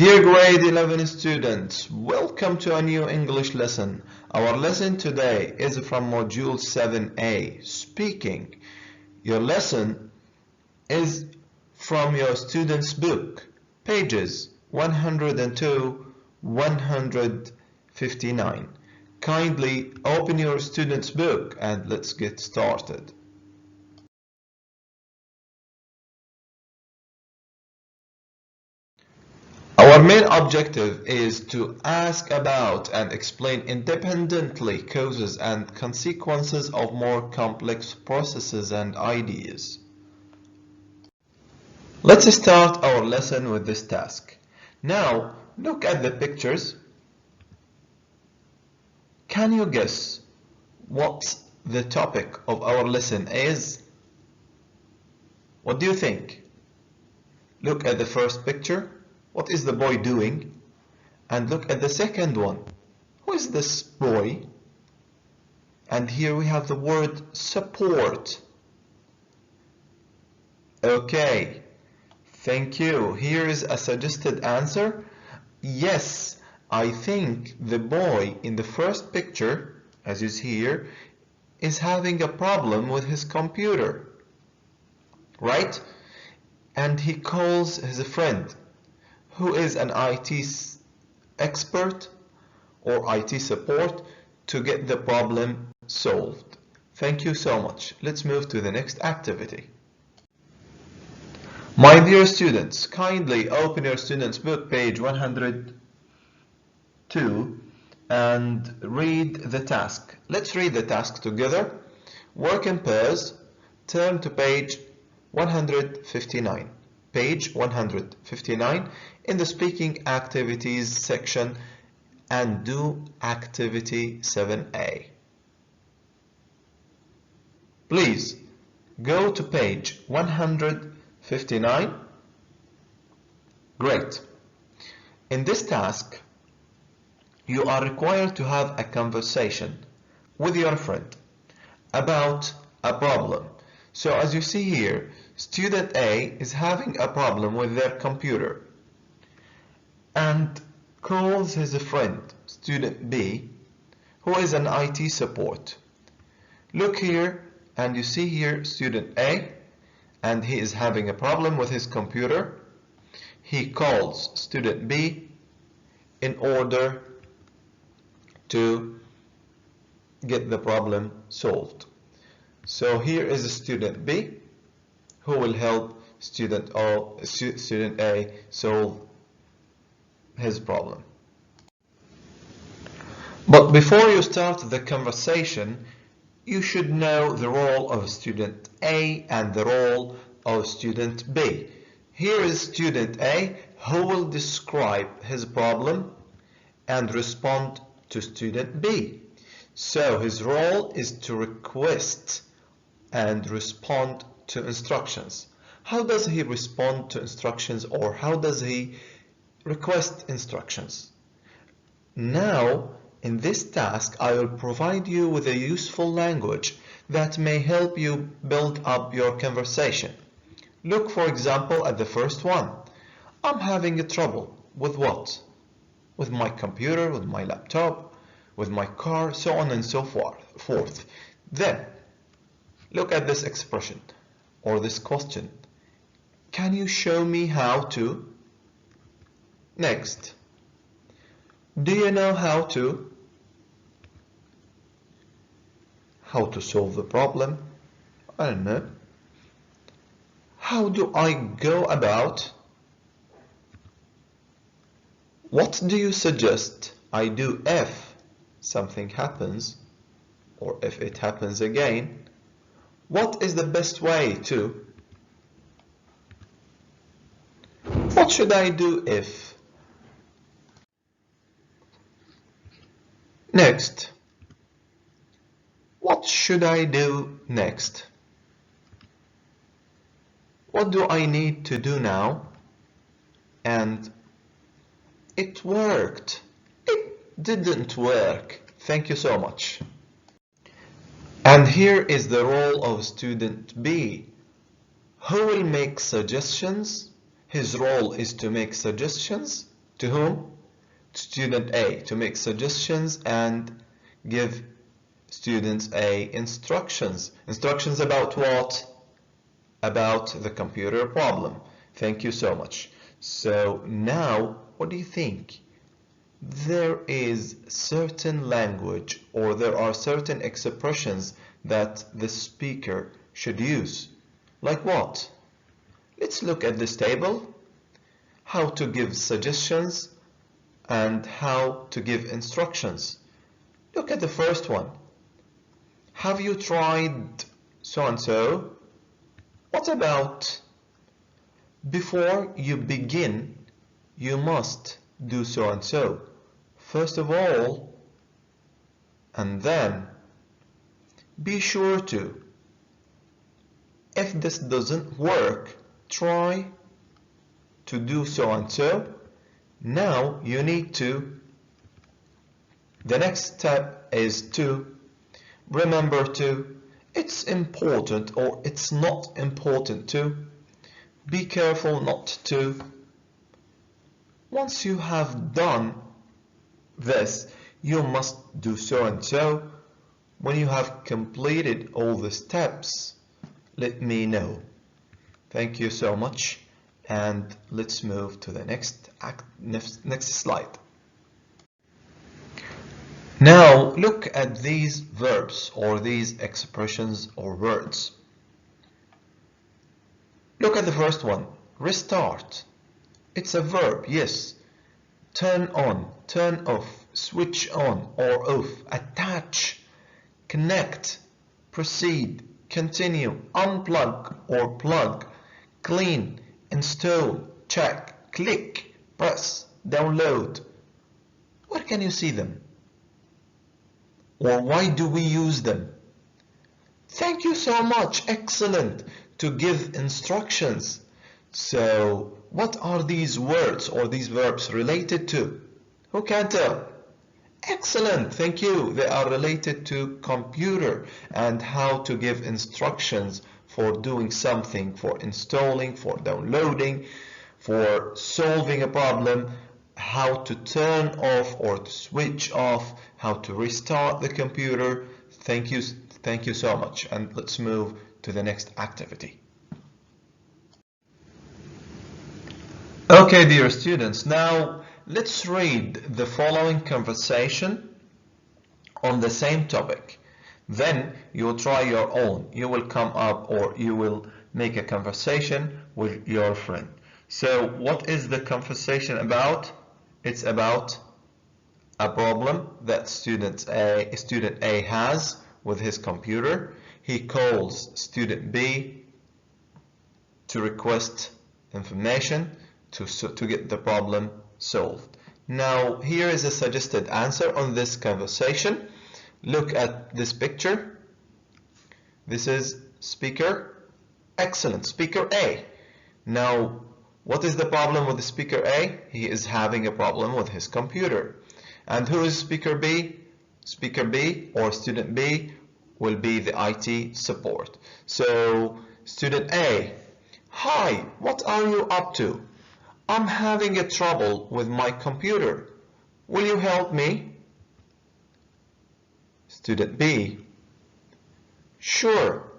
Dear grade 11 students, welcome to a new English lesson. Our lesson today is from module 7a, speaking. Your lesson is from your student's book, pages 102-159. Kindly open your student's book and let's get started. Our main objective is to ask about and explain independently causes and consequences of more complex processes and ideas. Let's start our lesson with this task. Now, look at the pictures. Can you guess what the topic of our lesson is? What do you think? Look at the first picture. What is the boy doing? And look at the second one. Who is this boy? And here we have the word support. Okay, thank you. Here is a suggested answer. Yes, I think the boy in the first picture, as you see here, is having a problem with his computer, right? And he calls his friend, who is an IT expert or IT support, to get the problem solved. Thank you so much. Let's move to the next activity. My dear students, kindly open your student's book, page 102, and read the task. Let's read the task together. Work in pairs. Turn to page 159. Page 159 in the speaking activities section and do activity 7a. Please go to page 159. Great. In this task, you are required to have a conversation with your friend about a problem. So as you see here, student A is having a problem with their computer and calls his friend, student B, who is an IT support. Look here and you see here student A, and he is having a problem with his computer. He calls student B in order to get the problem solved. So here is student B who will help student A solve his problem. But before you start the conversation, you should know the role of student A and the role of student B. Here is student A who will describe his problem and respond to student B. So his role is to request and respond to instructions. How does he respond to instructions, or how does he request instructions? Now, in this task, I will provide you with a useful language that may help you build up your conversation. Look, for example, at the first one. I'm having a trouble with what? With my computer, with my laptop, with my car, so on and so forth. Then, look at this expression or this question. Can you show me how to? Next. Do you know how to? How to solve the problem? I don't know. How do I go about? What do you suggest I do if something happens, or if it happens again? What is the best way to? What should I do if? Next. What should I do next? What do I need to do now? And it worked. It didn't work. Thank you so much. And here is the role of student B, who will make suggestions. His role is to make suggestions To whom? Student A, to make suggestions and give students A instructions. Instructions about what? About the computer problem. Thank you so much. So now, what do you think? There is certain language or there are certain expressions that the speaker should use. Like what? Let's look at this table. How to give suggestions and how to give instructions. Look at the first one. Have you tried so and so? What about? Before you begin, you must do so and so. First of all, and then be sure to. If this doesn't work, try to do so and so. Now you need to. The next step is to. Remember to. It's important or it's not important to. Be careful not to. Once you have done this, you must do so and so. When you have completed all the steps, let me know. Thank you so much, and let's move to the next slide. Now look at these verbs or these expressions or words. Look at the first one, restart. It's a verb, yes. Turn on, turn off, switch on or off, attach, connect, proceed, continue, unplug or plug, clean, install, check, click, press, download. Where can you see them? Or why do we use them? Thank you so much, excellent, to give instructions. So what are these words or these verbs related to? Who can tell? Excellent, thank you. They are related to computer and how to give instructions for doing something, for installing, for downloading, for solving a problem, how to turn off or to switch off, how to restart the computer. Thank you so much. And let's move to the next activity. Okay, dear students, now let's read the following conversation on the same topic. Then you will try your own. You will come up or you will make a conversation with your friend. So what is the conversation about? It's about a problem that student A has with his computer. He calls student B to request information to get the problem solved. Now here is a suggested answer on this conversation. Look at this picture. This is speaker. Excellent, speaker A. Now what is the problem with the speaker A? He is having a problem with his computer. And who is speaker B? Speaker B or student B will be the IT support. So student A, hi, what are you up to? I'm having a trouble with my computer. Will you help me? Student B, sure.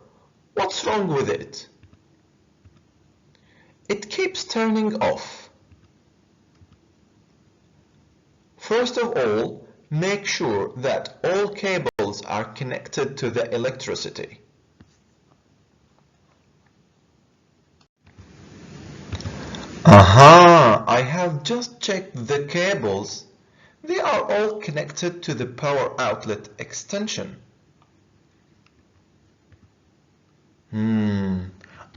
What's wrong with it? It keeps turning off. First of all, make sure that all cables are connected to the electricity. Aha! I have just checked the cables. They are all connected to the power outlet extension.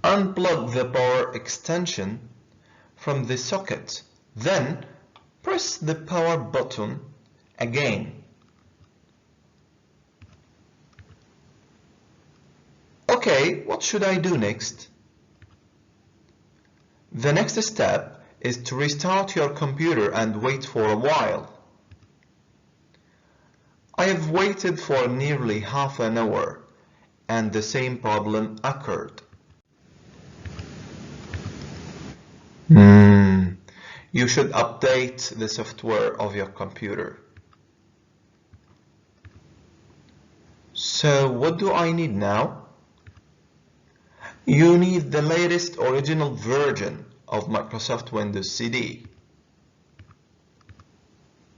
Unplug the power extension from the socket. Then press the power button again. Okay, what should I do next? The next step is to restart your computer and wait for a while. I have waited for nearly half an hour and the same problem occurred. you should update the software of your computer. So what do I need now? You need the latest original version of Microsoft Windows CD.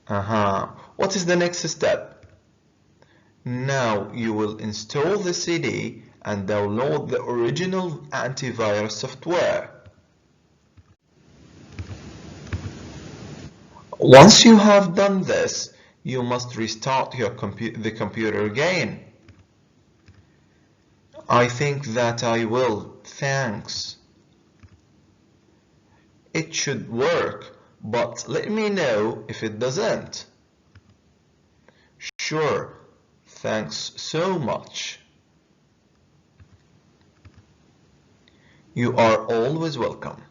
What is the next step? Now you will install the CD and download the original antivirus software. Once you have done this, you must restart the computer again. I think that I will. Thanks. It should work, but let me know if it doesn't. Sure. Thanks so much. You are always welcome.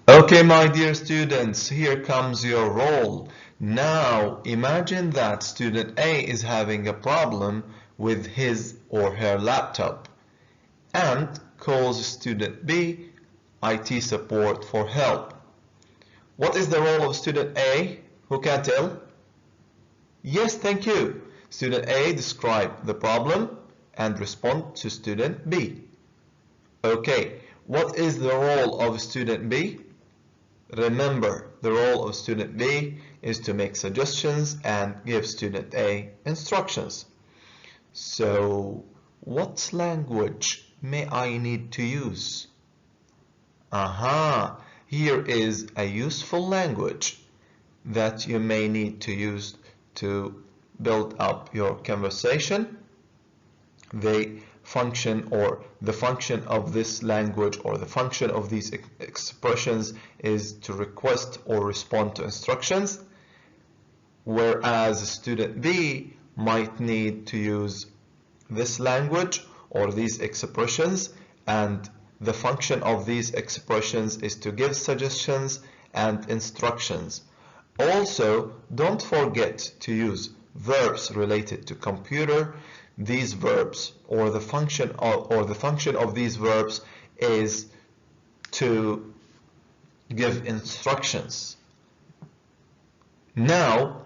Okay, my dear students, here comes your role. Now, imagine that student A is having a problem with his or her laptop and calls student B IT support for help. What is the role of student A? Who can tell? Yes, thank you. Student A describe the problem and respond to student B. Okay, what is the role of student B? Remember, the role of student B is to make suggestions and give student A instructions. So, what language may I need to use? Here is a useful language that you may need to use to build up your conversation. The function of this language or the function of these expressions is to request or respond to instructions, whereas student B might need to use this language or these expressions, and the function of these expressions is to give suggestions and instructions. Also, don't forget to use verbs related to computer. These verbs or the function of these verbs is to give instructions. Now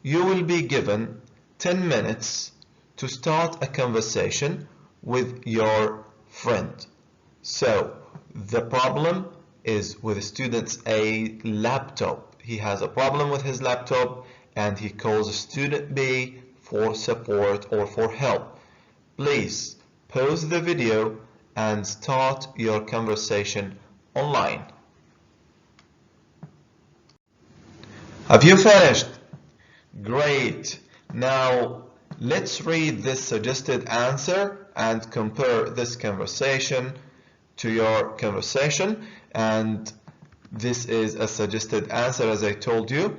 you will be given 10 minutes to start a conversation with your friend. So the problem is with student A laptop. He has a problem with his laptop and he calls student B for support or for help. Please pause the video and start your conversation online. Have you finished? Great. Now let's read this suggested answer and compare this conversation to your conversation. And this is a suggested answer, as I told you.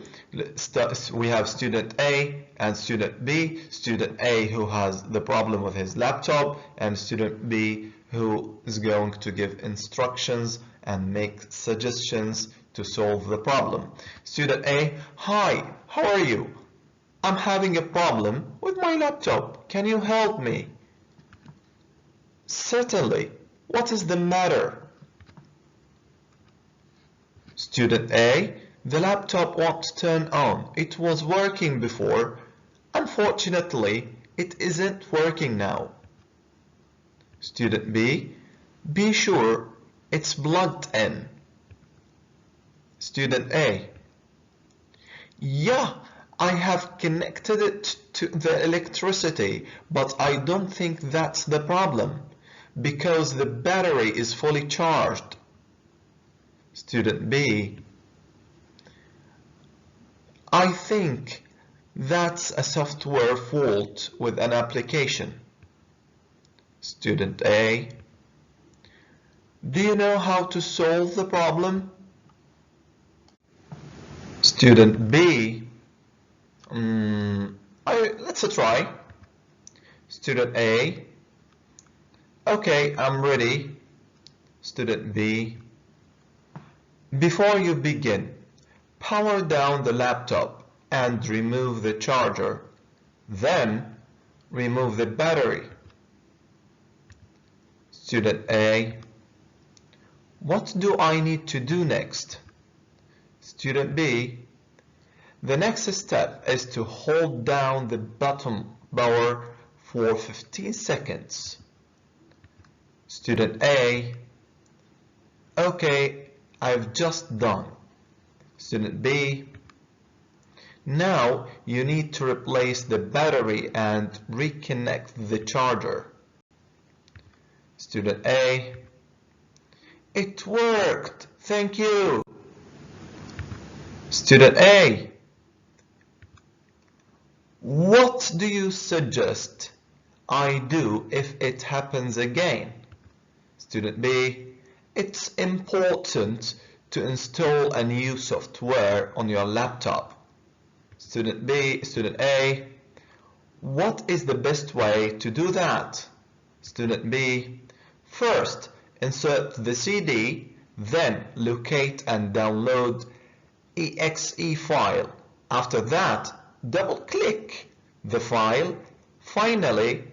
We have student A and student B. Student A who has the problem with his laptop, and student B who is going to give instructions and make suggestions to solve the problem. Student A: hi, how are you? I'm having a problem with my laptop. Can you help me? Certainly. What is the matter? Student A: the laptop won't turn on. It was working before. Unfortunately, it isn't working now. Student B: be sure it's plugged in. Student A: yeah, I have connected it to the electricity, but I don't think that's the problem, because the battery is fully charged. Student B: I think that's a software fault with an application. Student A: do you know how to solve the problem? Student B: let's try. Student A: okay, I'm ready. Student B: before you begin, power down the laptop and remove the charger. Then remove the battery. Student A: What do I need to do next? Student B, the next step is to hold down the button power for 15 seconds. Student A, okay, I've just done. Student B, now you need to replace the battery and reconnect the charger. Student A, it worked, thank you. Student A, what do you suggest I do if it happens again? Student B, it's important to install a new software on your laptop. Student A, what is the best way to do that? Student B, first insert the CD, then locate and download exe file. After that, double-click the file. Finally,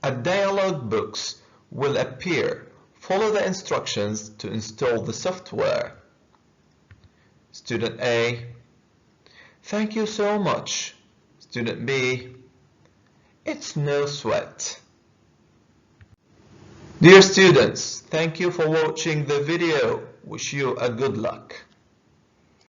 a dialog box will appear. Follow the instructions to install the software. Student A, thank you so much. Student B, it's no sweat. Dear students, thank you for watching the video. Wish you a good luck.